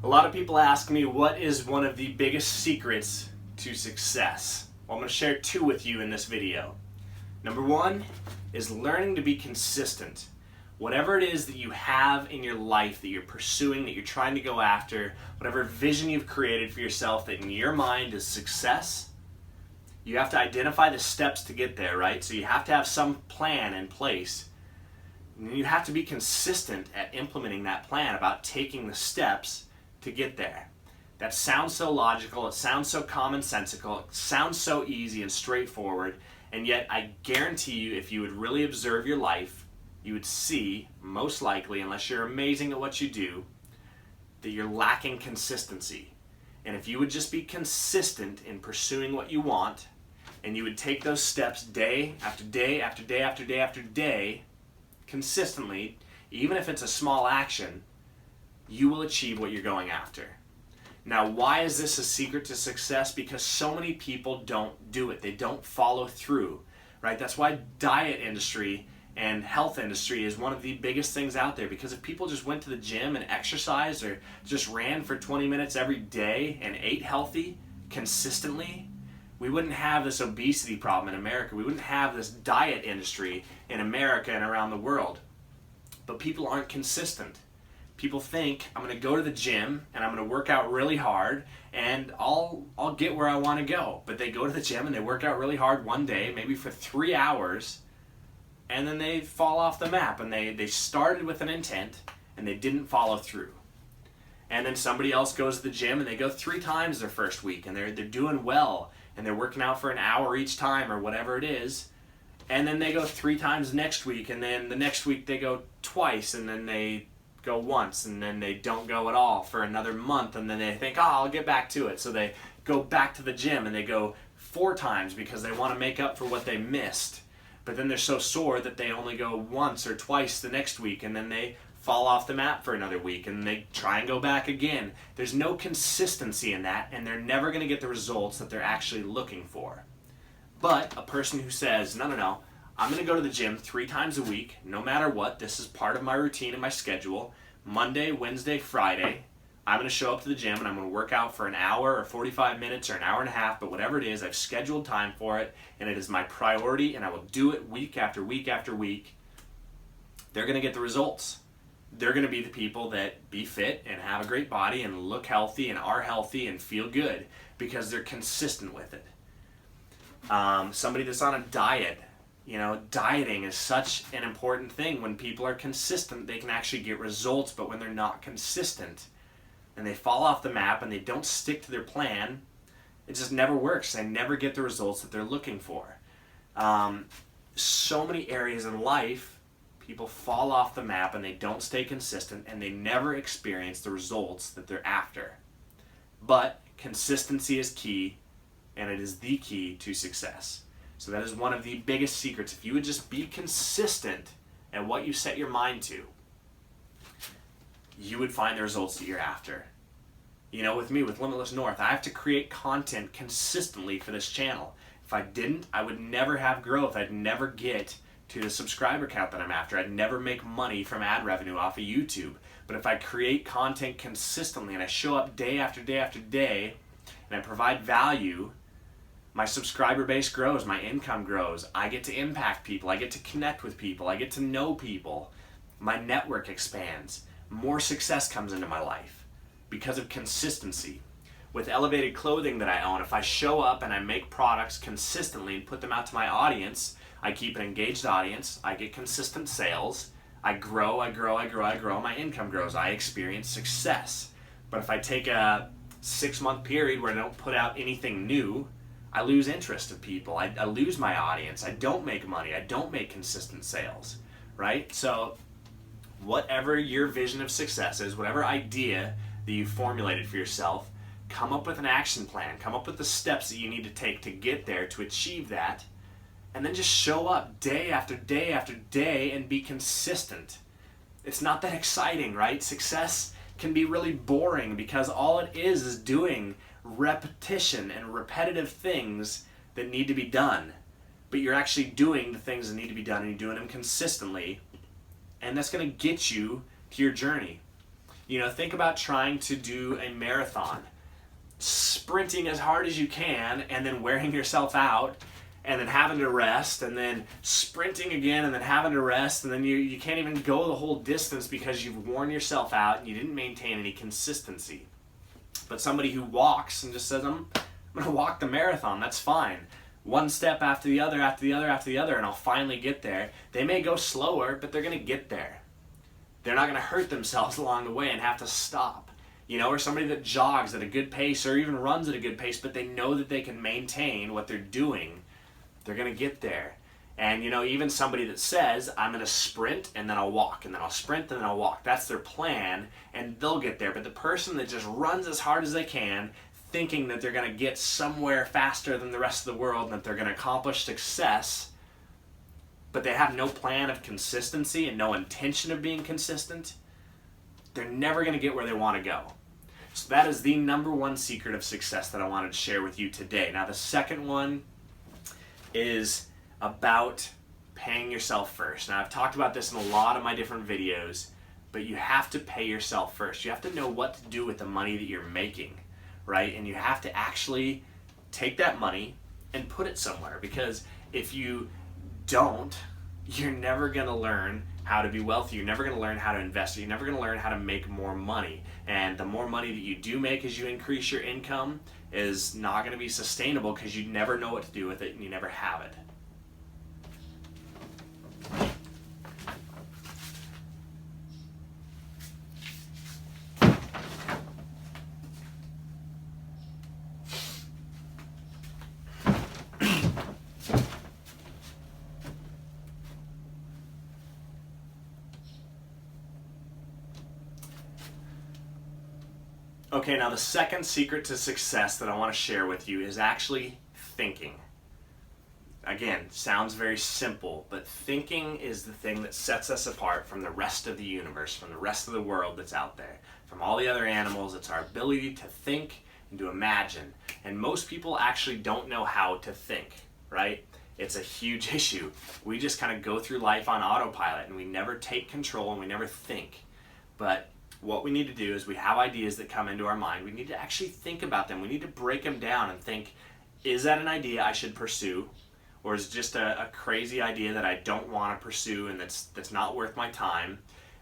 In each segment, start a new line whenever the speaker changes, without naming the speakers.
A lot of people ask me, what is one of the biggest secrets to success? Well, I'm going to share two with you in this video. Number one is learning to be consistent. Whatever it is that you have in your life that you're pursuing, that you're trying to go after, whatever vision you've created for yourself that in your mind is success, you have to identify the steps to get there, right? So you have to have some plan in place. And you have to be consistent at implementing that plan about taking the steps to get there. That sounds so logical, it sounds so commonsensical, it sounds so easy and straightforward, and yet I guarantee you if you would really observe your life, you would see, most likely, unless you're amazing at what you do, that you're lacking consistency. And if you would just be consistent in pursuing what you want, and you would take those steps day after day after day after day after day, consistently, even if it's a small action, you will achieve what you're going after. Now, why is this a secret to success? Because so many people don't do it. They don't follow through, right? That's why diet industry and health industry is one of the biggest things out there, because if people just went to the gym and exercised or just ran for 20 minutes every day and ate healthy consistently, we wouldn't have this obesity problem in America. We wouldn't have this diet industry in America and around the world. But people aren't consistent. People think, I'm going to go to the gym and I'm going to work out really hard and I'll get where I want to go. But they go to the gym and they work out really hard one day, maybe for 3 hours, and then they fall off the map, and they started with an intent and they didn't follow through. And then somebody else goes to the gym and they go 3 times their first week and they're doing well and they're working out for an hour each time or whatever it is. And then they go 3 times next week, and then the next week they go twice, and then they go once, and then they don't go at all for another month, and then they think, I'll get back to it. So they go back to the gym and they go 4 times because they want to make up for what they missed. But then they're so sore that they only go once or twice the next week, and then they fall off the map for another week and they try and go back again. There's no consistency in that, and they're never going to get the results that they're actually looking for. But a person who says, no, I'm going to go to the gym 3 times a week, no matter what. This is part of my routine and my schedule. Monday, Wednesday, Friday, I'm going to show up to the gym and I'm going to work out for an hour or 45 minutes or an hour and a half, but whatever it is, I've scheduled time for it, and it is my priority, and I will do it week after week after week. They're going to get the results. They're going to be the people that be fit and have a great body and look healthy and are healthy and feel good because they're consistent with it. Somebody that's on a diet, dieting is such an important thing. When people are consistent, they can actually get results, but when they're not consistent and they fall off the map and they don't stick to their plan, it just never works. They never get the results that they're looking for. So many areas in life, people fall off the map and they don't stay consistent and they never experience the results that they're after. But consistency is key, and it is the key to success. So that is one of the biggest secrets. If you would just be consistent at what you set your mind to, you would find the results that you're after. With me, with Limitless North, I have to create content consistently for this channel. If I didn't, I would never have growth. I'd never get to the subscriber count that I'm after. I'd never make money from ad revenue off of YouTube. But if I create content consistently and I show up day after day after day and I provide value, my subscriber base grows, my income grows, I get to impact people, I get to connect with people, I get to know people, my network expands, more success comes into my life because of consistency. With elevated clothing that I own, if I show up and I make products consistently and put them out to my audience, I keep an engaged audience, I get consistent sales, I grow, my income grows, I experience success. But if I take a 6-month period where I don't put out anything new, I lose interest of people. I lose my audience. I don't make money. I don't make consistent sales, right? So whatever your vision of success is, whatever idea that you formulated for yourself, come up with an action plan. Come up with the steps that you need to take to get there, to achieve that, and then just show up day after day after day and be consistent. It's not that exciting, right? Success can be really boring because all it is doing repetition and repetitive things that need to be done. But you're actually doing the things that need to be done, and you're doing them consistently, and that's going to get you to your journey. You know, think about trying to do a marathon, sprinting as hard as you can and then wearing yourself out and then having to rest and then sprinting again and then having to rest, and then you can't even go the whole distance because you've worn yourself out and you didn't maintain any consistency. But somebody who walks and just says, I'm going to walk the marathon, that's fine. One step after the other, after the other, after the other, and I'll finally get there. They may go slower, but they're going to get there. They're not going to hurt themselves along the way and have to stop. You know, or somebody that jogs at a good pace or even runs at a good pace, but they know that they can maintain what they're doing, they're going to get there. And, you know, even somebody that says, I'm going to sprint and then I'll walk, and then I'll sprint and then I'll walk. That's their plan, and they'll get there. But the person that just runs as hard as they can, thinking that they're going to get somewhere faster than the rest of the world and that they're going to accomplish success, but they have no plan of consistency and no intention of being consistent, they're never going to get where they want to go. So that is the number one secret of success that I wanted to share with you today. Now, the second one is about paying yourself first. Now, I've talked about this in a lot of my different videos, but you have to pay yourself first. You have to know what to do with the money that you're making, right? And you have to actually take that money and put it somewhere, because if you don't, you're never going to learn how to be wealthy. You're never going to learn how to invest. You're never going to learn how to make more money. And the more money that you do make as you increase your income is not going to be sustainable, because you never know what to do with it and you never have it. Okay, now the second secret to success that I want to share with you is actually thinking. Again, sounds very simple, but thinking is the thing that sets us apart from the rest of the universe, from the rest of the world that's out there. From all the other animals, it's our ability to think and to imagine. And most people actually don't know how to think, right? It's a huge issue. We just kind of go through life on autopilot and we never take control and we never think. But what we need to do is, we have ideas that come into our mind. We need to actually think about them. We need to break them down and think, is that an idea I should pursue? Or is it just a crazy idea that I don't want to pursue and that's not worth my time?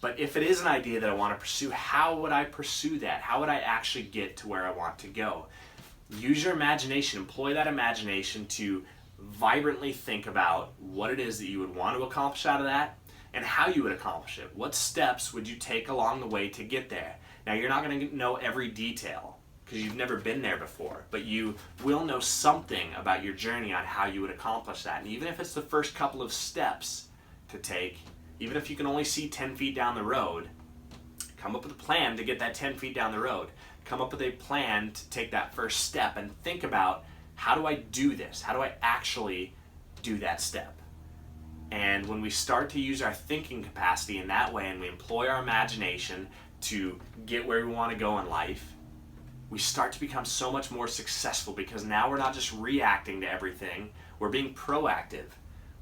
But if it is an idea that I want to pursue, how would I pursue that? How would I actually get to where I want to go? Use your imagination. Employ that imagination to vibrantly think about what it is that you would want to accomplish out of that, and how you would accomplish it. What steps would you take along the way to get there? Now, you're not going to know every detail because you've never been there before, but you will know something about your journey on how you would accomplish that. And even if it's the first couple of steps to take, even if you can only see 10 feet down the road, come up with a plan to get that 10 feet down the road. Come up with a plan to take that first step and think about, how do I do this? How do I actually do that step? And when we start to use our thinking capacity in that way, and we employ our imagination to get where we want to go in life, we start to become so much more successful, because now we're not just reacting to everything, we're being proactive.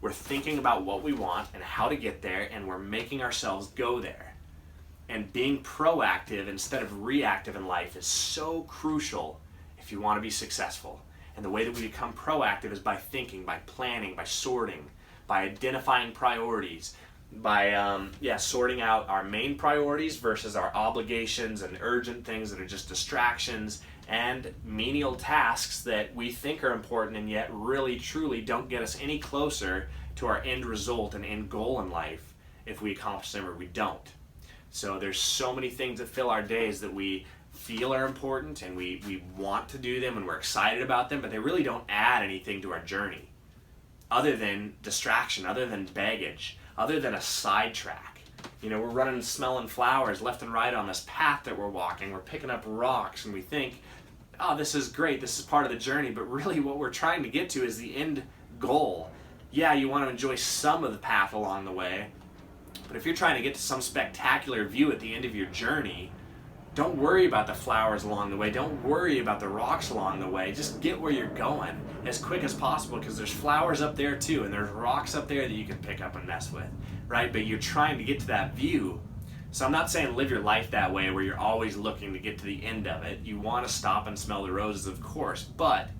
We're thinking about what we want and how to get there, and we're making ourselves go there. And being proactive instead of reactive in life is so crucial if you want to be successful. And the way that we become proactive is by thinking, by planning, by sorting, by identifying priorities, by sorting out our main priorities versus our obligations and urgent things that are just distractions, and menial tasks that we think are important and yet really truly don't get us any closer to our end result and end goal in life if we accomplish them or we don't. So there's so many things that fill our days that we feel are important, and we want to do them and we're excited about them, but they really don't add anything to our journey other than distraction, other than baggage, other than a sidetrack. You know, we're running smelling flowers left and right on this path that we're walking. We're picking up rocks and we think, oh, this is great, this is part of the journey, but really what we're trying to get to is the end goal. Yeah, you want to enjoy some of the path along the way, but if you're trying to get to some spectacular view at the end of your journey, don't worry about the flowers along the way. Don't worry about the rocks along the way. Just get where you're going as quick as possible, because there's flowers up there too, and there's rocks up there that you can pick up and mess with, right? But you're trying to get to that view. So I'm not saying live your life that way where you're always looking to get to the end of it. You want to stop and smell the roses, of course, but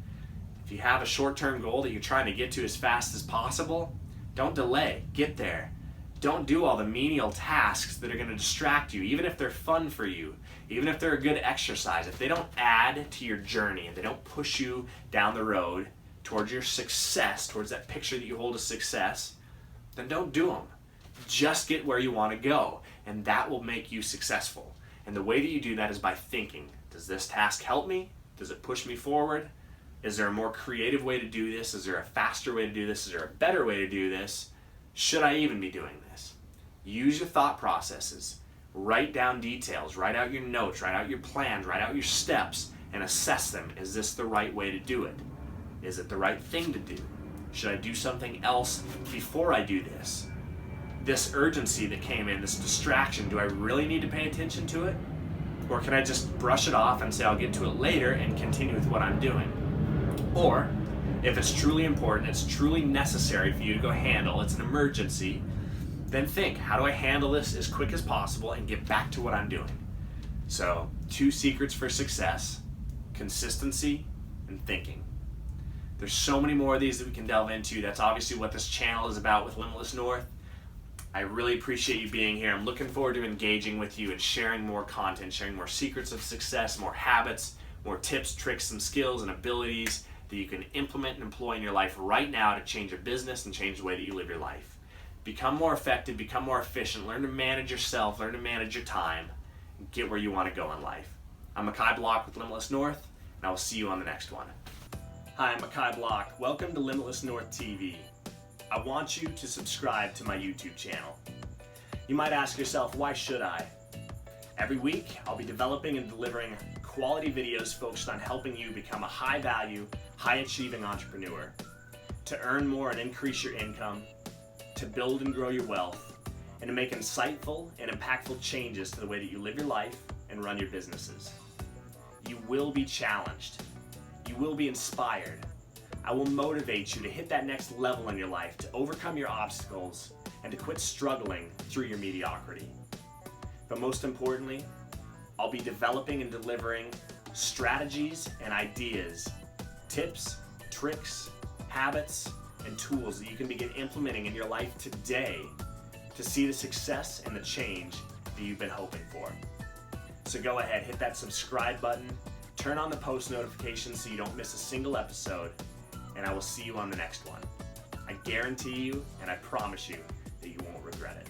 if you have a short-term goal that you're trying to get to as fast as possible, don't delay. Get there. Don't do all the menial tasks that are going to distract you, even if they're fun for you, even if they're a good exercise. If they don't add to your journey and they don't push you down the road towards your success, towards that picture that you hold as success, then don't do them. Just get where you want to go, and that will make you successful. And the way that you do that is by thinking, does this task help me? Does it push me forward? Is there a more creative way to do this? Is there a faster way to do this? Is there a better way to do this? Should I even be doing this? Use your thought processes. Write down details. Write out your notes. Write out your plans. Write out your steps and assess them. Is this the right way to do it? Is it the right thing to do? Should I do something else before I do this? This urgency that came in, this distraction, do I really need to pay attention to it? Or can I just brush it off and say I'll get to it later and continue with what I'm doing? Or, if it's truly important, it's truly necessary for you to go handle, it's an emergency, then think, how do I handle this as quick as possible and get back to what I'm doing? So, 2 secrets for success: consistency and thinking. There's so many more of these that we can delve into. That's obviously what this channel is about with Limitless North. I really appreciate you being here. I'm looking forward to engaging with you and sharing more content, sharing more secrets of success, more habits, more tips, tricks, and skills and abilities that you can implement and employ in your life right now to change your business and change the way that you live your life. Become more effective, become more efficient, learn to manage yourself, learn to manage your time, and get where you want to go in life. I'm Makai Block with Limitless North, and I will see you on the next one. Hi, I'm Makai Block. Welcome to Limitless North TV. I want you to subscribe to my YouTube channel. You might ask yourself, why should I? Every week, I'll be developing and delivering quality videos focused on helping you become a high-value, high-achieving entrepreneur, to earn more and increase your income, to build and grow your wealth, and to make insightful and impactful changes to the way that you live your life and run your businesses. You will be challenged. You will be inspired. I will motivate you to hit that next level in your life, to overcome your obstacles, and to quit struggling through your mediocrity. But most importantly, I'll be developing and delivering strategies and ideas, tips, tricks, habits, and tools that you can begin implementing in your life today to see the success and the change that you've been hoping for. So go ahead, hit that subscribe button, turn on the post notifications so you don't miss a single episode, and I will see you on the next one. I guarantee you, and I promise you, that you won't regret it.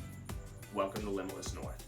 Welcome to Limitless North.